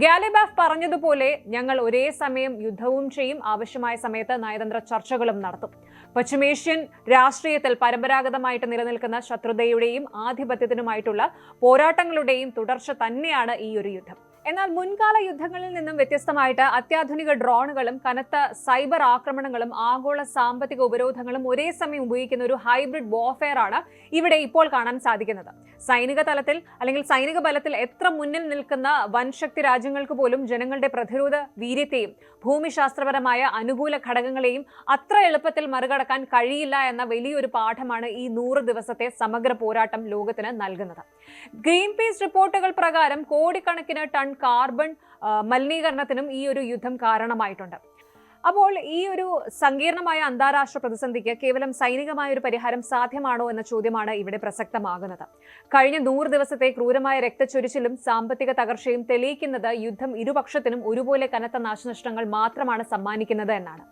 ഗാലിബാഫ് പറഞ്ഞതുപോലെ ഞങ്ങൾ ഒരേ സമയം യുദ്ധവും ചെയ്യും, ആവശ്യമായ സമയത്ത് നയതന്ത്ര ചർച്ചകളും നടത്തും. പശ്ചിമേഷ്യൻ രാഷ്ട്രീയത്തിൽ പരമ്പരാഗതമായിട്ട് നിലനിൽക്കുന്ന ശത്രുതയുടെയും ആധിപത്യത്തിനുമായിട്ടുള്ള പോരാട്ടങ്ങളുടെയും തുടർച്ച തന്നെയാണ് ഈ ഒരു യുദ്ധം. എന്നാൽ മുൻകാല യുദ്ധങ്ങളിൽ നിന്നും വ്യത്യസ്തമായിട്ട് അത്യാധുനിക ഡ്രോണുകളും കനത്ത സൈബർ ആക്രമണങ്ങളും ആഗോള സാമ്പത്തിക ഉപരോധങ്ങളും ഒരേ സമയം ഉപയോഗിക്കുന്ന ഒരു ഹൈബ്രിഡ് വാർഫെയർ ആണ് ഇവിടെ ഇപ്പോൾ കാണാൻ സാധിക്കുന്നത്. സൈനിക തലത്തിൽ അല്ലെങ്കിൽ സൈനിക ബലത്തിൽ എത്ര മുന്നിൽ നിൽക്കുന്ന വൻശക്തി രാജ്യങ്ങൾക്ക് പോലും ജനങ്ങളുടെ പ്രതിരോധ വീര്യത്തെയും ഭൂമിശാസ്ത്രപരമായ അനുകൂല ഘടകങ്ങളെയും അത്ര എളുപ്പത്തിൽ മറികടക്കാൻ കഴിയില്ല എന്ന വലിയൊരു പാഠമാണ് ഈ 100 ദിവസത്തെ സമഗ്ര പോരാട്ടം ലോകത്തിന് നൽകുന്നത്. ഗ്രീൻ പീസ് റിപ്പോർട്ടുകൾ പ്രകാരം കോടിക്കണക്കിന് ടൺ കാർബൺ മലിനീകരണത്തിനും ഈ ഒരു യുദ്ധം കാരണമായിട്ടുണ്ട്. അപ്പോൾ ഈ ഒരു സങ്കീർണമായ അന്താരാഷ്ട്ര പ്രതിസന്ധിക്ക് കേവലം സൈനികമായ ഒരു പരിഹാരം സാധ്യമാണോ എന്ന ചോദ്യമാണ് ഇവിടെ പ്രസക്തമാകുന്നത്. കഴിഞ്ഞ 100 ദിവസത്തെ ക്രൂരമായ രക്തച്ചൊരിച്ചിലും സാമ്പത്തിക തകർച്ചയും തെളിയിക്കുന്നത് യുദ്ധം ഇരുപക്ഷത്തിനും ഒരുപോലെ കനത്ത നാശനഷ്ടങ്ങൾ മാത്രമാണ് സമ്മാനിക്കുന്നത് എന്നാണ്.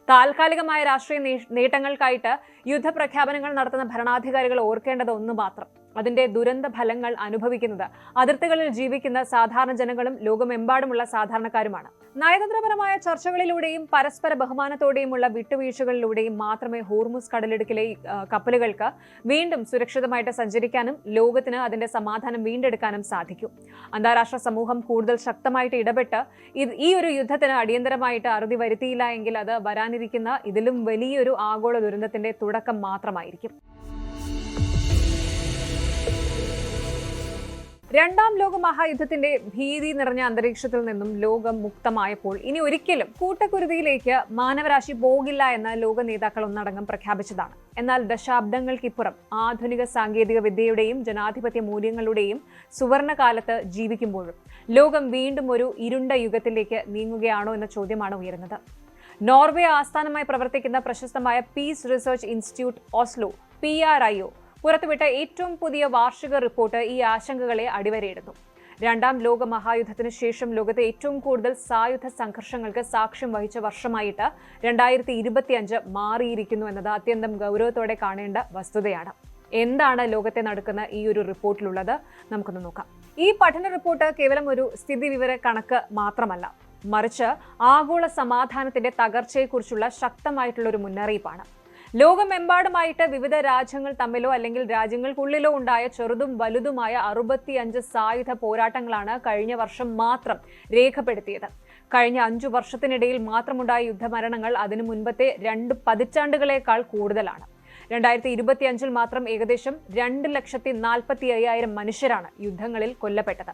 താൽക്കാലികമായ രാഷ്ട്രീയ നേട്ടങ്ങൾക്കായിട്ട് യുദ്ധപ്രഖ്യാപനങ്ങൾ നടത്തുന്ന ഭരണാധികാരികൾ ഓർക്കേണ്ടത് ഒന്ന് മാത്രം: അതിന്റെ ദുരന്ത ഫലങ്ങൾ അനുഭവിക്കുന്നത് അതിർത്തികളിൽ ജീവിക്കുന്ന സാധാരണ ജനങ്ങളും ലോകമെമ്പാടുമുള്ള സാധാരണക്കാരുമാണ്. നയതന്ത്രപരമായ ചർച്ചകളിലൂടെയും പരസ്പര ബഹുമാനത്തോടെയുമുള്ള വിട്ടുവീഴ്ചകളിലൂടെയും മാത്രമേ ഹോർമുസ് കടലിടുക്കിലെ കപ്പലുകൾക്ക് വീണ്ടും സുരക്ഷിതമായിട്ട് സഞ്ചരിക്കാനും ലോകത്തിന് അതിന്റെ സമാധാനം വീണ്ടെടുക്കാനും സാധിക്കൂ. അന്താരാഷ്ട്ര സമൂഹം കൂടുതൽ ശക്തമായിട്ട് ഇടപെട്ട് ഈ ഒരു യുദ്ധത്തിന് അടിയന്തരമായിട്ട് അറുതി വരുത്തിയില്ല എങ്കിൽ അത് വരാനിരിക്കുന്ന ഇതിലും വലിയൊരു ആഗോള ദുരന്തത്തിന്റെ തുടക്കം മാത്രമായിരിക്കും. രണ്ടാം ലോക മഹായുദ്ധത്തിന്റെ ഭീതി നിറഞ്ഞ അന്തരീക്ഷത്തിൽ നിന്നും ലോകം മുക്തമായപ്പോൾ ഇനി ഒരിക്കലും കൂട്ടക്കുരുതിയിലേക്ക് മാനവരാശി പോകില്ല എന്ന് ലോക നേതാക്കൾ ഒന്നടങ്കം പ്രഖ്യാപിച്ചതാണ്. എന്നാൽ ദശാബ്ദങ്ങൾക്കിപ്പുറം ആധുനിക സാങ്കേതിക വിദ്യയുടെയും ജനാധിപത്യ മൂല്യങ്ങളുടെയും സുവർണകാലത്ത് ജീവിക്കുമ്പോഴും ലോകം വീണ്ടും ഒരു ഇരുണ്ട യുഗത്തിലേക്ക് നീങ്ങുകയാണോ എന്ന ചോദ്യമാണ് ഉയരുന്നത്. നോർവേ ആസ്ഥാനമായി പ്രവർത്തിക്കുന്ന പ്രശസ്തമായ peace research institute Oslo PRIO പുറത്തുവിട്ട ഏറ്റവും പുതിയ വാർഷിക റിപ്പോർട്ട് ഈ ആശങ്കകളെ അടിവരയിടുന്നു. രണ്ടാം ലോക മഹായുദ്ധത്തിന് ശേഷം ലോകത്തെ ഏറ്റവും കൂടുതൽ സായുധ സംഘർഷങ്ങൾക്ക് സാക്ഷ്യം വഹിച്ച വർഷമായിട്ട് 2025 മാറിയിരിക്കുന്നു എന്നത് അത്യന്തം ഗൗരവത്തോടെ കാണേണ്ട വസ്തുതയാണ്. എന്താണ് ലോകത്തെ നടക്കുന്ന ഈ ഒരു റിപ്പോർട്ടിലുള്ളത് നമുക്കൊന്ന് നോക്കാം. ഈ പഠന റിപ്പോർട്ട് കേവലം ഒരു സ്ഥിതിവിവര കണക്ക് മാത്രമല്ല, മറിച്ച് ആഗോള സമാധാനത്തിന്റെ തകർച്ചയെക്കുറിച്ചുള്ള ശക്തമായിട്ടുള്ള ഒരു മുന്നറിയിപ്പാണ്. ലോകമെമ്പാടുമായിട്ട് വിവിധ രാജ്യങ്ങൾ തമ്മിലോ അല്ലെങ്കിൽ രാജ്യങ്ങൾക്കുള്ളിലോ ഉണ്ടായ ചെറുതും വലുതുമായ 65 സായുധ പോരാട്ടങ്ങളാണ് കഴിഞ്ഞ വർഷം മാത്രം രേഖപ്പെടുത്തിയത്. കഴിഞ്ഞ 5 വർഷത്തിനിടയിൽ മാത്രമുണ്ടായ യുദ്ധമരണങ്ങൾ അതിനു മുൻപത്തെ 2 പതിറ്റാണ്ടുകളേക്കാൾ കൂടുതലാണ്. 2025 മാത്രം ഏകദേശം 2,45,000 മനുഷ്യരാണ് യുദ്ധങ്ങളിൽ കൊല്ലപ്പെട്ടത്.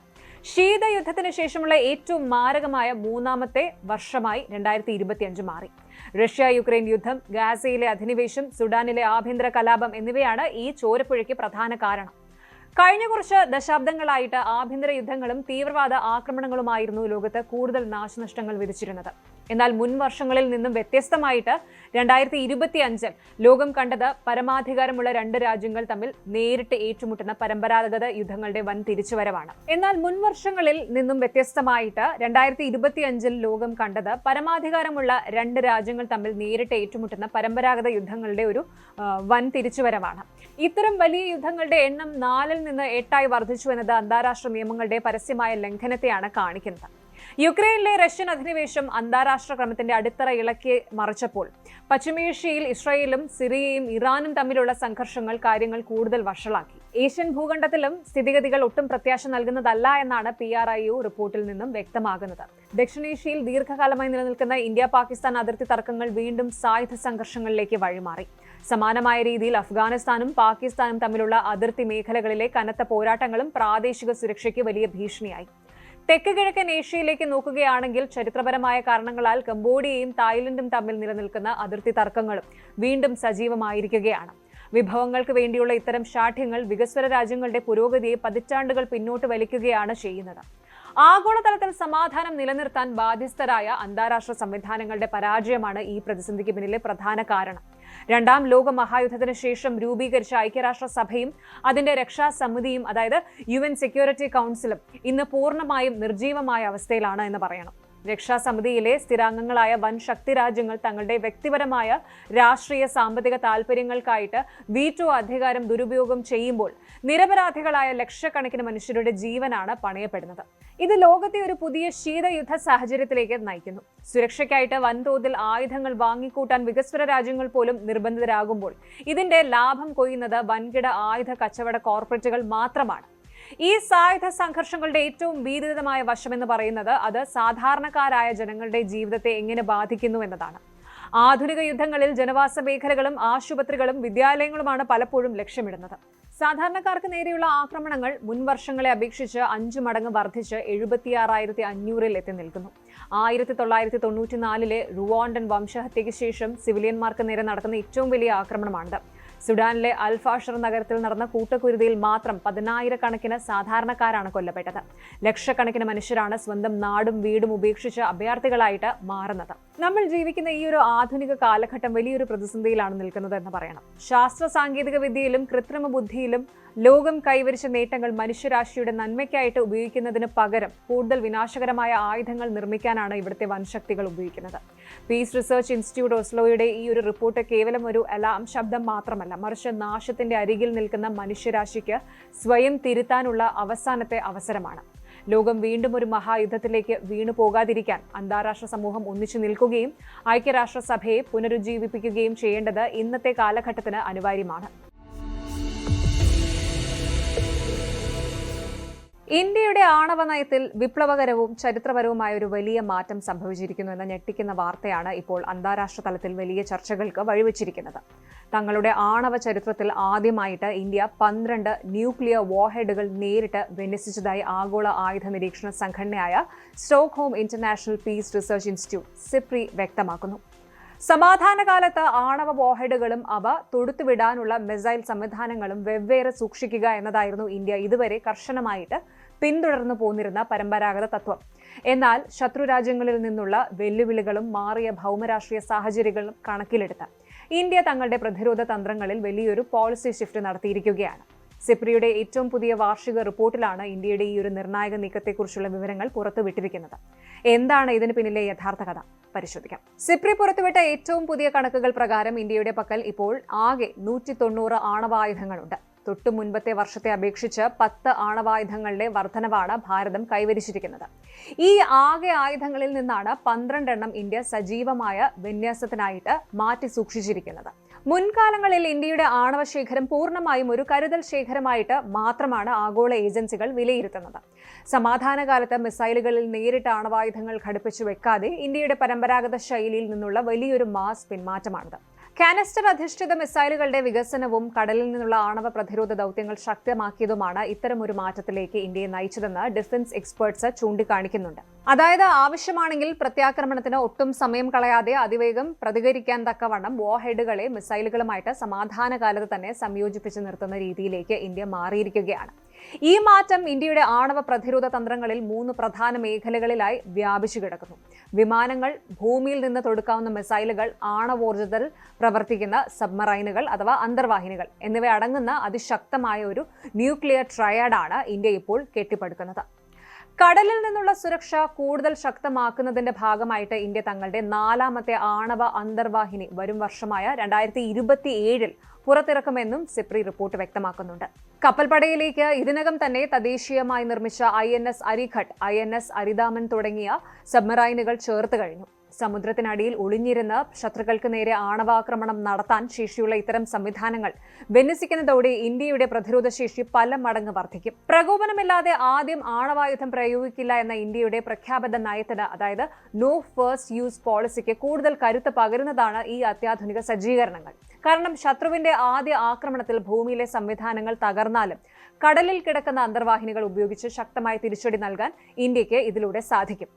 ശീതയുദ്ധത്തിന് ശേഷമുള്ള ഏറ്റവും മാരകമായ മൂന്നാമത്തെ വർഷമായി 2025 മാറി. റഷ്യ-യുക്രൈൻ യുദ്ധം, ഗാസയിലെ അധിനിവേശം, സുഡാനിലെ ആഭ്യന്തര കലാപം എന്നിവയാണ് ഈ ചോരപ്പുഴയ്ക്ക് പ്രധാന കാരണം. കഴിഞ്ഞ കുറച്ച് ദശാബ്ദങ്ങളായിട്ട് ആഭ്യന്തര യുദ്ധങ്ങളും തീവ്രവാദ ആക്രമണങ്ങളുമായിരുന്നു ലോകത്ത് കൂടുതൽ നാശനഷ്ടങ്ങൾ വിധിച്ചിരുന്നത്. എന്നാൽ മുൻ വർഷങ്ങളിൽ നിന്നും വ്യത്യസ്തമായിട്ട് 2025 ലോകം കണ്ടത് പരമാധികാരമുള്ള 2 രാജ്യങ്ങൾ തമ്മിൽ നേരിട്ട് ഏറ്റുമുട്ടുന്ന പരമ്പരാഗത യുദ്ധങ്ങളുടെ വൻ തിരിച്ചുവരവാണ്. എന്നാൽ മുൻ വർഷങ്ങളിൽ നിന്നും വ്യത്യസ്തമായിട്ട് 2025 ലോകം കണ്ടത് പരമാധികാരമുള്ള 2 രാജ്യങ്ങൾ തമ്മിൽ നേരിട്ട് ഏറ്റുമുട്ടുന്ന പരമ്പരാഗത യുദ്ധങ്ങളുടെ ഒരു വൻ തിരിച്ചുവരവാണ്. ഇത്തരം വലിയ യുദ്ധങ്ങളുടെ എണ്ണം 4-ൽ നിന്ന് 8 വർദ്ധിച്ചു എന്നത് അന്താരാഷ്ട്ര നിയമങ്ങളുടെ പരസ്യമായ ലംഘനത്തെയാണ് കാണിക്കുന്നത്. യുക്രൈനിലെ റഷ്യൻ അധിനിവേശം അന്താരാഷ്ട്ര ക്രമത്തിന്റെ അടിത്തറ ഇളക്കി മറിച്ചപ്പോൾ പശ്ചിമേഷ്യയിൽ ഇസ്രായേലും സിറിയയും ഇറാനും തമ്മിലുള്ള സംഘർഷങ്ങൾ കാര്യങ്ങൾ കൂടുതൽ വഷളാക്കി. ഏഷ്യൻ ഭൂഖണ്ഡത്തിലും സ്ഥിതിഗതികൾ ഒട്ടും പ്രത്യാശ നൽകുന്നതല്ല എന്നാണ് PRIO റിപ്പോർട്ടിൽ നിന്നും വ്യക്തമാകുന്നത്. ദക്ഷിണേഷ്യയിൽ ദീർഘകാലമായി നിലനിൽക്കുന്ന ഇന്ത്യ-പാകിസ്ഥാൻ അതിർത്തി തർക്കങ്ങൾ വീണ്ടും സായുധ സംഘർഷങ്ങളിലേക്ക് വഴിമാറി. സമാനമായ രീതിയിൽ അഫ്ഗാനിസ്ഥാനും പാകിസ്ഥാനും തമ്മിലുള്ള അതിർത്തി മേഖലകളിലെ കനത്ത പോരാട്ടങ്ങളും പ്രാദേശിക സുരക്ഷയ്ക്ക് വലിയ ഭീഷണിയായി. തെക്ക് കിഴക്കൻ ഏഷ്യയിലേക്ക് നോക്കുകയാണെങ്കിൽ ചരിത്രപരമായ കാരണങ്ങളാൽ കംബോഡിയയും തായ്ലൻഡും തമ്മിൽ നിലനിൽക്കുന്ന അതിർത്തി തർക്കങ്ങളും വീണ്ടും സജീവമായിരിക്കുകയാണ്. വിഭവങ്ങൾക്ക് വേണ്ടിയുള്ള ഇത്തരം ശാഠ്യങ്ങൾ വികസ്വര രാജ്യങ്ങളുടെ പുരോഗതിയെ പതിറ്റാണ്ടുകൾ പിന്നോട്ട് വലിക്കുകയാണ് ചെയ്യുന്നത്. ആഗോളതലത്തിൽ സമാധാനം നിലനിർത്താൻ ബാധ്യസ്ഥരായ അന്താരാഷ്ട്ര സംവിധാനങ്ങളുടെ പരാജയമാണ് ഈ പ്രതിസന്ധിക്ക് പിന്നിലെ പ്രധാന കാരണം. രണ്ടാം ലോക മഹായുദ്ധത്തിന് ശേഷം രൂപീകരിച്ച ഐക്യരാഷ്ട്രസഭയും അതിന്റെ രക്ഷാസമിതിയും, അതായത് UN സെക്യൂരിറ്റി കൗൺസിലും ഇന്ന് പൂർണ്ണമായും നിർജീവമായ അവസ്ഥയിലാണ് എന്ന് പറയണം. രക്ഷാസമിതിയിലെ സ്ഥിരാംഗങ്ങളായ വൻ ശക്തി രാജ്യങ്ങൾ തങ്ങളുടെ വ്യക്തിപരമായ രാഷ്ട്രീയ സാമ്പത്തിക താൽപര്യങ്ങൾക്കായിട്ട് വീറ്റോ അധികാരം ദുരുപയോഗം ചെയ്യുമ്പോൾ നിരപരാധികളായ ലക്ഷക്കണക്കിന് മനുഷ്യരുടെ ജീവനാണ് പണയപ്പെടുന്നത്. ഇത് ലോകത്തെ ഒരു പുതിയ ശീതയുദ്ധ സാഹചര്യത്തിലേക്ക് നയിക്കുന്നു. സുരക്ഷയ്ക്കായിട്ട് വൻതോതിൽ ആയുധങ്ങൾ വാങ്ങിക്കൂട്ടാൻ വികസ്വര രാജ്യങ്ങൾ പോലും നിർബന്ധിതരാകുമ്പോൾ ഇതിന്റെ ലാഭം കൊയ്യുന്നത് വൻകിട ആയുധ കച്ചവട കോർപ്പറേറ്റുകൾ മാത്രമാണ്. ഈ സായുധ സംഘർഷങ്ങളുടെ ഏറ്റവും ഭീതിതമായ വശമെന്ന് പറയുന്നത് അത് സാധാരണക്കാരായ ജനങ്ങളുടെ ജീവിതത്തെ എങ്ങനെ ബാധിക്കുന്നു എന്നതാണ്. ആധുനിക യുദ്ധങ്ങളിൽ ജനവാസ മേഖലകളും ആശുപത്രികളും വിദ്യാലയങ്ങളുമാണ് പലപ്പോഴും ലക്ഷ്യമിടുന്നത്. സാധാരണക്കാർക്ക് നേരെയുള്ള ആക്രമണങ്ങൾ മുൻ വർഷങ്ങളെ അപേക്ഷിച്ച് 5 മടങ്ങ് വർദ്ധിച്ച് 76,500-ൽ എത്തി നിൽക്കുന്നു. 1994-ലെ റുവാണ്ടൻ വംശഹത്യയ്ക്ക് ശേഷം സിവിലിയന്മാർക്ക് നേരെ നടക്കുന്ന ഏറ്റവും വലിയ ആക്രമണമാണിത്. സുഡാനിലെ അൽഫാഷർ നഗരത്തിൽ നടന്ന കൂട്ടക്കുരുതിയിൽ മാത്രം 10,000-കണക്കിന് സാധാരണക്കാരാണ് കൊല്ലപ്പെട്ടത്. ലക്ഷക്കണക്കിന് മനുഷ്യരാണ് സ്വന്തം നാടും വീടും ഉപേക്ഷിച്ച് അഭയാർത്ഥികളായിട്ട് മാറുന്നത്. നമ്മൾ ജീവിക്കുന്ന ഈ ഒരു ആധുനിക കാലഘട്ടം വലിയൊരു പ്രതിസന്ധിയിലാണ് നിൽക്കുന്നത് എന്ന് പറയണം. ശാസ്ത്ര സാങ്കേതിക വിദ്യയിലും കൃത്രിമ ബുദ്ധിയിലും ലോകം കൈവരിച്ച നേട്ടങ്ങൾ മനുഷ്യരാശിയുടെ നന്മയ്ക്കായിട്ട് ഉപയോഗിക്കുന്നതിന് പകരം കൂടുതൽ വിനാശകരമായ ആയുധങ്ങൾ നിർമ്മിക്കാനാണ് ഇവിടുത്തെ വൻശക്തികൾ ഉപയോഗിക്കുന്നത്. പീസ് റിസർച്ച് ഇൻസ്റ്റിറ്റ്യൂട്ട് ഓസ്ലോയുടെ ഈ ഒരു റിപ്പോർട്ട് കേവലം ഒരു അലാം ശബ്ദം മാത്രമല്ല, മറിച്ച് നാശത്തിന്റെ അരികിൽ നിൽക്കുന്ന മനുഷ്യരാശിക്ക് സ്വയം തിരുത്താനുള്ള അവസാനത്തെ അവസരമാണ്. ലോകം വീണ്ടും ഒരു മഹായുദ്ധത്തിലേക്ക് വീണു പോകാതിരിക്കാൻ അന്താരാഷ്ട്ര സമൂഹം ഒന്നിച്ചു നിൽക്കുകയും ഐക്യരാഷ്ട്രസഭയെ പുനരുജ്ജീവിപ്പിക്കുകയും ചെയ്യേണ്ടത് ഇന്നത്തെ കാലഘട്ടത്തിന് അനിവാര്യമാണ്. ഇന്ത്യയുടെ ആണവ നയത്തിൽ വിപ്ലവകരവും ചരിത്രപരവുമായ ഒരു വലിയ മാറ്റം സംഭവിച്ചിരിക്കുന്നു എന്ന ഞെട്ടിക്കുന്ന വാർത്തയാണ് ഇപ്പോൾ അന്താരാഷ്ട്ര തലത്തിൽ വലിയ ചർച്ചകൾക്ക് വഴിവെച്ചിരിക്കുന്നത്. തങ്ങളുടെ ആണവ ചരിത്രത്തിൽ ആദ്യമായിട്ട് ഇന്ത്യ 12 ന്യൂക്ലിയർ വാർഹെഡുകൾ നേരിട്ട് വിന്യസിച്ചതായി ആഗോള ആയുധ നിരീക്ഷണ സംഘടനയായ Stockholm international peace research institute SIPRI വ്യക്തമാക്കുന്നു. സമാധാനകാലത്ത് ആണവ വാർഹെഡുകളും അവ തൊടുത്തുവിടാനുള്ള മിസൈൽ സംവിധാനങ്ങളും വെവ്വേറെ സൂക്ഷിക്കുക എന്നതായിരുന്നു ഇന്ത്യ ഇതുവരെ കർശനമായിട്ട് പിന്തുടർന്നു പോന്നിരുന്ന പരമ്പരാഗത തത്വം. എന്നാൽ ശത്രുരാജ്യങ്ങളിൽ നിന്നുള്ള വെല്ലുവിളികളും മാറിയ ഭൗമരാഷ്ട്രീയ സാഹചര്യങ്ങളും കണക്കിലെടുത്ത് ഇന്ത്യ തങ്ങളുടെ പ്രതിരോധ തന്ത്രങ്ങളിൽ വലിയൊരു പോളിസി ഷിഫ്റ്റ് നടത്തിയിരിക്കുകയാണ്. സിപ്രിയുടെ ഏറ്റവും പുതിയ വാർഷിക റിപ്പോർട്ടിലാണ് ഇന്ത്യയുടെ ഈ ഒരു നിർണായക നീക്കത്തെക്കുറിച്ചുള്ള വിവരങ്ങൾ പുറത്തുവിട്ടിരിക്കുന്നത്. എന്താണ് ഇതിന് പിന്നിലെ യഥാർത്ഥ കഥ പരിശോധിക്കാം. സിപ്രി പുറത്തുവിട്ട ഏറ്റവും പുതിയ കണക്കുകൾ പ്രകാരം ഇന്ത്യയുടെ പക്കൽ ഇപ്പോൾ ആകെ 190 ആണവായുധങ്ങളുണ്ട്. തൊട്ടു മുൻപത്തെ വർഷത്തെ അപേക്ഷിച്ച് 10 ആണവായുധങ്ങളുടെ വർധനവാണ് ഭാരതം കൈവരിച്ചിരിക്കുന്നത്. ഈ ആകെ ആയുധങ്ങളിൽ നിന്നാണ് 12 എണ്ണം ഇന്ത്യ സജീവമായ വിന്യാസത്തിനായിട്ട് മാറ്റി സൂക്ഷിച്ചിരിക്കുന്നത്. മുൻകാലങ്ങളിൽ ഇന്ത്യയുടെ ആണവ ശേഖരം പൂർണ്ണമായും ഒരു കരുതൽ ശേഖരമായിട്ട് മാത്രമാണ് ആഗോള ഏജൻസികൾ വിലയിരുത്തുന്നത്. സമാധാനകാലത്ത് മിസൈലുകളിൽ നേരിട്ട് ആണവായുധങ്ങൾ ഘടിപ്പിച്ചു വെക്കാതെ ഇന്ത്യയുടെ പരമ്പരാഗത ശൈലിയിൽ നിന്നുള്ള വലിയൊരു മാസ് പിന്മാറ്റമാണിത്. കാനസ്റ്റർ അധിഷ്ഠിത മിസൈലുകളുടെ വികസനവും കടലിൽ നിന്നുള്ള ആണവ പ്രതിരോധ ദൗത്യങ്ങൾ ശക്തമാക്കിയതുമാണ് ഇത്തരമൊരു മാറ്റത്തിലേക്ക് ഇന്ത്യയെ നയിച്ചതെന്ന് ഡിഫൻസ് എക്സ്പേർട്സ് ചൂണ്ടിക്കാണിക്കുന്നുണ്ട്. അതായത് ആവശ്യമാണെങ്കിൽ പ്രത്യാക്രമണത്തിന് ഒട്ടും സമയം കളയാതെ അതിവേഗം പ്രതികരിക്കാൻ തക്കവണ്ണം വാർഹെഡുകളെ മിസൈലുകളുമായിട്ട് സമാധാനകാലത്ത് തന്നെ സംയോജിപ്പിച്ച് നിർത്തുന്ന രീതിയിലേക്ക് ഇന്ത്യ മാറിയിരിക്കുകയാണ്. ഈ മാറ്റം ഇന്ത്യയുടെ ആണവ പ്രതിരോധ തന്ത്രങ്ങളിൽ 3 പ്രധാന മേഖലകളിലായി വ്യാപിച്ചു കിടക്കുന്നു. വിമാനങ്ങൾ, ഭൂമിയിൽ നിന്ന് തൊടുക്കാവുന്ന മിസൈലുകൾ, ആണവോർജ്ജത്തിൽ പ്രവർത്തിക്കുന്ന സബ്മറൈനുകൾ അഥവാ അന്തർവാഹിനികൾ എന്നിവ അടങ്ങുന്ന അതിശക്തമായ ഒരു ന്യൂക്ലിയർ ട്രയാഡാണ് ഇന്ത്യ ഇപ്പോൾ കെട്ടിപ്പടുക്കുന്നത്. കടലിൽ നിന്നുള്ള സുരക്ഷ കൂടുതൽ ശക്തമാക്കുന്നതിന്റെ ഭാഗമായിട്ട് ഇന്ത്യ തങ്ങളുടെ 4ാമത്തെ ആണവ അന്തർവാഹിനി വരും വർഷമായ 2027 പുറത്തിറക്കുമെന്നും സിപ്രി റിപ്പോർട്ട് വ്യക്തമാക്കുന്നുണ്ട്. കപ്പൽപ്പടയിലേക്ക് ഇതിനകം തന്നെ തദ്ദേശീയമായി നിർമ്മിച്ച INS അരിഘട്ട്, INS അരിദാമൻ തുടങ്ങിയ സബ്മറൈനുകൾ ചേർത്ത് കഴിഞ്ഞു. സമുദ്രത്തിനടിയിൽ ഒളിഞ്ഞിരുന്ന് ശത്രുക്കൾക്ക് നേരെ ആണവാക്രമണം നടത്താൻ ശേഷിയുള്ള ഇത്തരം സംവിധാനങ്ങൾ വിന്യസിക്കുന്നതോടെ ഇന്ത്യയുടെ പ്രതിരോധ ശേഷി പല മടങ്ങ് വർദ്ധിക്കും. പ്രകോപനമില്ലാതെ ആദ്യം ആണവായുധം പ്രയോഗിക്കില്ല എന്ന ഇന്ത്യയുടെ പ്രഖ്യാപിത നയത്തിന്, അതായത് നോ ഫസ്റ്റ് യൂസ് പോളിസിക്ക് കൂടുതൽ കരുത്ത് പകരുന്നതാണ് ഈ അത്യാധുനിക സജ്ജീകരണങ്ങൾ. കാരണം ശത്രുവിന്റെ ആദ്യ ആക്രമണത്തിൽ ഭൂമിയിലെ സംവിധാനങ്ങൾ തകർന്നാലും കടലിൽ കിടക്കുന്ന അന്തർവാഹിനികൾ ഉപയോഗിച്ച് ശക്തമായ തിരിച്ചടി നൽകാൻ ഇന്ത്യക്ക് ഇതിലൂടെ സാധിക്കും.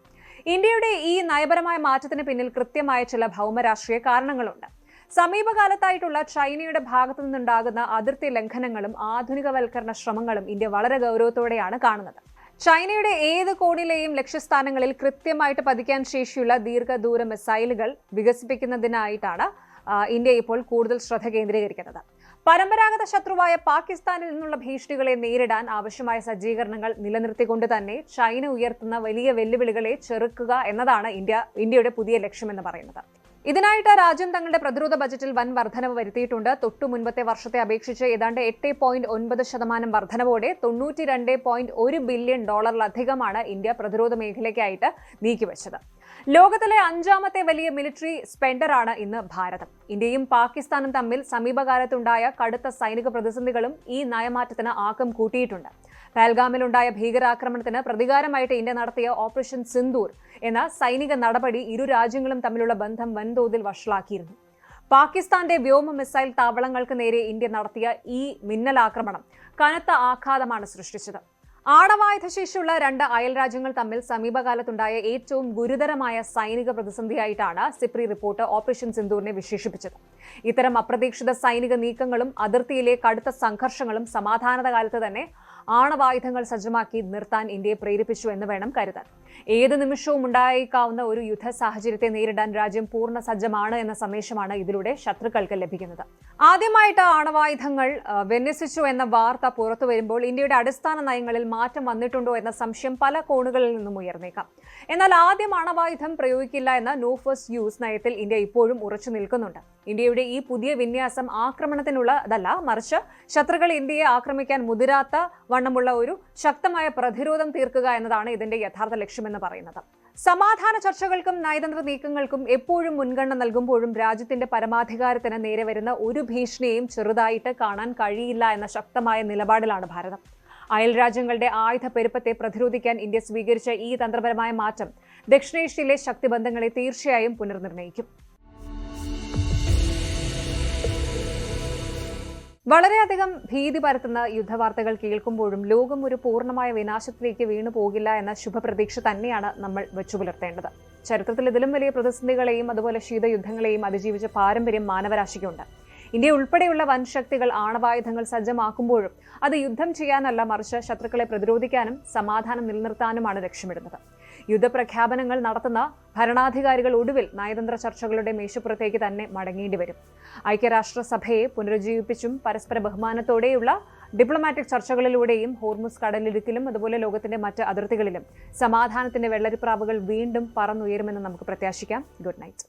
ഇന്ത്യയുടെ ഈ നയപരമായ മാറ്റത്തിന് പിന്നിൽ കൃത്യമായ ചില ഭൗമരാഷ്ട്രീയ കാരണങ്ങളുണ്ട്. സമീപകാലത്തായിട്ടുള്ള ചൈനയുടെ ഭാഗത്തു നിന്നുണ്ടാകുന്ന അതിർത്തി ലംഘനങ്ങളും ആധുനികവൽക്കരണ ശ്രമങ്ങളും ഇന്ത്യ വളരെ ഗൗരവത്തോടെയാണ് കാണുന്നത്. ചൈനയുടെ ഏത് കോണിലെയും ലക്ഷ്യസ്ഥാനങ്ങളിൽ കൃത്യമായിട്ട് പതിക്കാൻ ശേഷിയുള്ള ദീർഘദൂര മിസൈലുകൾ വികസിപ്പിക്കുന്നതിനായിട്ടാണ് ഇന്ത്യ ഇപ്പോൾ കൂടുതൽ ശ്രദ്ധ കേന്ദ്രീകരിക്കുന്നത്. പരമ്പരാഗത ശത്രുവായ പാകിസ്ഥാനിൽ നിന്നുള്ള ഭീഷണികളെ നേരിടാൻ ആവശ്യമായ സജ്ജീകരണങ്ങൾ നിലനിർത്തിക്കൊണ്ട് തന്നെ ചൈന ഉയർത്തുന്ന വലിയ വെല്ലുവിളികളെ ചെറുക്കുക എന്നതാണ് ഇന്ത്യയുടെ പുതിയ ലക്ഷ്യമെന്ന് പറയുന്നത്. ഇതിനായിട്ട് രാജ്യം തങ്ങളുടെ പ്രതിരോധ ബജറ്റിൽ വൻ വർധനവ് വരുത്തിയിട്ടുണ്ട്. തൊട്ടു മുൻപത്തെ വർഷത്തെ അപേക്ഷിച്ച് ഏതാണ്ട് 8.9% വർധനവോടെ $92.1 ബില്യൺ ഇന്ത്യ പ്രതിരോധ മേഖലയ്ക്കായിട്ട് നീക്കിവെച്ചത്. ലോകത്തിലെ 5ാമത്തെ വലിയ മിലിറ്ററി സ്പെൻഡറാണ് ഇന്ന് ഭാരതം. ഇന്ത്യയും പാകിസ്ഥാനും തമ്മിൽ സമീപകാലത്തുണ്ടായ കടുത്ത സൈനിക പ്രതിസന്ധികളും ഈ നയമാറ്റത്തിന് ആക്കം കൂട്ടിയിട്ടുണ്ട്. പഹൽഗാമിലുണ്ടായ ഭീകരാക്രമണത്തിന് പ്രതികാരമായിട്ട് ഇന്ത്യ നടത്തിയ ഓപ്പറേഷൻ സിന്ദൂർ എന്ന സൈനിക നടപടി ഇരു രാജ്യങ്ങളും തമ്മിലുള്ള ബന്ധം വൻതോതിൽ വഷളാക്കിയിരുന്നു. പാകിസ്ഥാന്റെ വ്യോമ മിസൈൽ താവളങ്ങൾക്ക് നേരെ ഇന്ത്യ നടത്തിയ ഈ മിന്നലാക്രമണം കനത്ത ആഘാതമാണ് സൃഷ്ടിച്ചത്. ആണവായുധശേഷിയുള്ള 2 അയൽ രാജ്യങ്ങൾ തമ്മിൽ സമീപകാലത്തുണ്ടായ ഏറ്റവും ഗുരുതരമായ സൈനിക പ്രതിസന്ധിയായിട്ടാണ് സിപ്രി റിപ്പോർട്ട് ഓപ്പറേഷൻ സിന്ദൂറിനെ വിശേഷിപ്പിച്ചത്. ഇത്തരം അപ്രതീക്ഷിത സൈനിക നീക്കങ്ങളും അതിർത്തിയിലെ കടുത്ത സംഘർഷങ്ങളും സമാധാനകാലത്ത് തന്നെ ആണവായുധങ്ങൾ സജ്ജമാക്കി നിർത്താൻ ഇന്ത്യയെ പ്രേരിപ്പിച്ചു എന്ന് വേണം കരുതാൻ. ഏത് നിമിഷവും ഉണ്ടായേക്കാവുന്ന ഒരു യുദ്ധ സാഹചര്യത്തെ നേരിടാൻ രാജ്യം പൂർണ്ണ സജ്ജമാണ് എന്ന സന്ദേശമാണ് ഇതിലൂടെ ശത്രുക്കൾക്ക് ലഭിക്കുന്നത്. ആദ്യമായിട്ട് ആണവായുധങ്ങൾ വിന്യസിച്ചു എന്ന വാർത്ത പുറത്തു വരുമ്പോൾ ഇന്ത്യയുടെ അടിസ്ഥാന നയങ്ങളിൽ മാറ്റം വന്നിട്ടുണ്ടോ എന്ന സംശയം പല കോണുകളിൽ നിന്നും ഉയർന്നേക്കാം. എന്നാൽ ആദ്യം ആണവായുധം പ്രയോഗിക്കില്ല എന്ന നോ ഫസ്റ്റ് യൂസ് നയത്തിൽ ഇന്ത്യ ഇപ്പോഴും ഉറച്ചു നിൽക്കുന്നുണ്ട്. ഇന്ത്യയുടെ ഈ പുതിയ വിന്യാസം ആക്രമണത്തിനുള്ളതല്ല, മറിച്ച് ശത്രുക്കൾ ഇന്ത്യയെ ആക്രമിക്കാൻ മുതിരാത്ത വണ്ണമുള്ള ഒരു ശക്തമായ പ്രതിരോധം തീർക്കുക എന്നതാണ് ഇതിന്റെ യഥാർത്ഥ ലക്ഷ്യമെന്ന് പറയുന്നത്. സമാധാന ചർച്ചകൾക്കും നയതന്ത്ര നീക്കങ്ങൾക്കും എപ്പോഴും മുൻഗണന നൽകുമ്പോഴും രാജ്യത്തിന്റെ പരമാധികാരത്തിന് നേരെ വരുന്ന ഒരു ഭീഷണിയെയും ചെറുതായിട്ട് കാണാൻ കഴിയില്ല എന്ന ശക്തമായ നിലപാടിലാണ് ഭാരതം. അയൽരാജ്യങ്ങളുടെ ആയുധ പെരുപ്പത്തെ പ്രതിരോധിക്കാൻ ഇന്ത്യ സ്വീകരിച്ച ഈ തന്ത്രപരമായ മാറ്റം ദക്ഷിണേഷ്യയിലെ ശക്തിബന്ധങ്ങളെ തീർച്ചയായും പുനർനിർണ്ണയിക്കും. വളരെയധികം ഭീതി പരത്തുന്ന യുദ്ധവാർത്തകൾ കേൾക്കുമ്പോഴും ലോകം ഒരു പൂർണ്ണമായ വിനാശത്തിലേക്ക് വീണു പോകില്ല എന്ന ശുഭപ്രതീക്ഷ തന്നെയാണ് നമ്മൾ വെച്ചുപുലർത്തേണ്ടത്. ചരിത്രത്തിൽ ഇതിലും വലിയ പ്രതിസന്ധികളെയും അതുപോലെ ശീതയുദ്ധങ്ങളെയും അതിജീവിച്ച പാരമ്പര്യം മാനവരാശിക്കുണ്ട്. ഇന്ത്യ ഉൾപ്പെടെയുള്ള വൻ ശക്തികൾ ആണവായുധങ്ങൾ സജ്ജമാക്കുമ്പോഴും അത് യുദ്ധം ചെയ്യാനല്ല, മറിച്ച് ശത്രുക്കളെ പ്രതിരോധിക്കാനും സമാധാനം നിലനിർത്താനുമാണ് ലക്ഷ്യമിടുന്നത്. യുദ്ധപ്രഖ്യാപനങ്ങൾ നടത്തുന്ന ഭരണാധികാരികൾ ഒടുവിൽ നയതന്ത്ര ചർച്ചകളുടെ മേശപ്പുറത്തേക്ക് തന്നെ മടങ്ങേണ്ടി വരും. ഐക്യരാഷ്ട്രസഭയെ പുനരുജ്ജീവിപ്പിച്ചും പരസ്പര ബഹുമാനത്തോടെയുള്ള ഡിപ്ലോമാറ്റിക് ചർച്ചകളിലൂടെയും ഹോർമുസ് കടലിടുക്കിലും അതുപോലെ ലോകത്തിന്റെ മറ്റ് അതിർത്തികളിലും സമാധാനത്തിന്റെ വെള്ളരിപ്രാവുകൾ വീണ്ടും പറന്നുയരുമെന്ന് നമുക്ക് പ്രത്യാശിക്കാം. Good night.